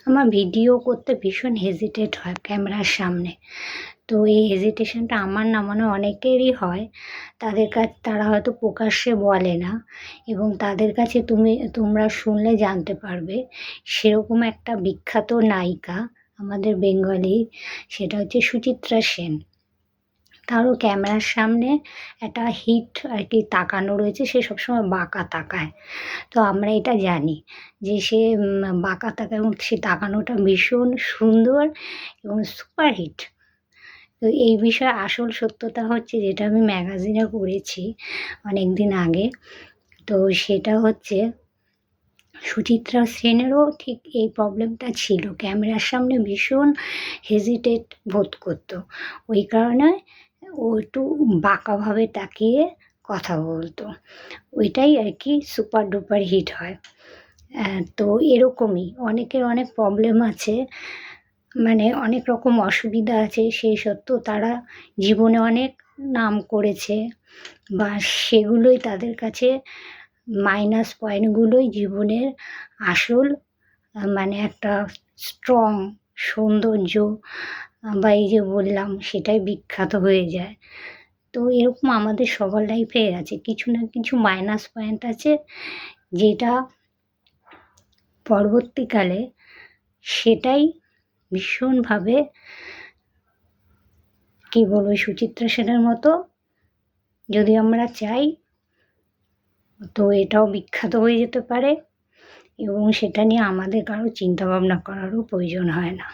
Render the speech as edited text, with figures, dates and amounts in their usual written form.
আমার ভিডিও করতে ভীষণ হেজিটেট হয় ক্যামেরার সামনে। তো এই হেজিটেশনটা আমার না মনে হয় অনেকেরই হয়। তারা হয়তো প্রকাশ্যে বলে না এবং তাদের কাছে তোমরা শুনলে জানতে পারবে। সেরকম একটা বিখ্যাত নায়িকা আমাদের বেঙ্গলির, সেটা হচ্ছে সুচিত্রা সেন। তারও ক্যামেরার সামনে একটা হিট আরকি তাকানো রয়েছে। সে সবসময় বাঁকা তাকায়। তো আমরা এটা জানি যে সে বাঁকা তাকায় এবং সে তাকানোটা ভীষণ সুন্দর এবং সুপারহিট। তো এই বিষয়ে আসল সত্যতা হচ্ছে, যেটা আমি ম্যাগাজিনে পড়েছি অনেকদিন আগে। তো সেটা হচ্ছে সুচিত্রা সেনেরও ঠিক এই প্রবলেমটা ছিল। ক্যামেরার সামনে ভীষণ হেজিটেট বোধ করতো। ওই কারণে ও একটু বাঁকাভাবে তাকিয়ে কথা বলতো। ওইটাই আরকি সুপার ডুপার হিট হয়। তো এরকমই অনেকের অনেক প্রবলেম আছে, মানে অনেক রকম অসুবিধা আছে। সেই সত্ত্বেও তারা জীবনে অনেক নাম করেছে বা সেগুলোই তাদের কাছে মাইনাস পয়েন্টগুলোই জীবনের আসল মানে একটা স্ট্রং সৌন্দর্য বা এই যে বললাম সেটাই বিখ্যাত হয়ে যায়। তো এরকম আমাদের সবার লাইফে আছে কিছু না কিছু মাইনাস পয়েন্ট আছে, যেটা পরবর্তীকালে সেটাই ভীষণভাবে কী বলবো, সুচিত্রা সেনের মতো যদি আমরা চাই তো এটাও বিখ্যাত হয়ে যেতে পারে এবং সেটা নিয়ে আমাদের কারো চিন্তা ভাবনা করারও প্রয়োজন হয় না।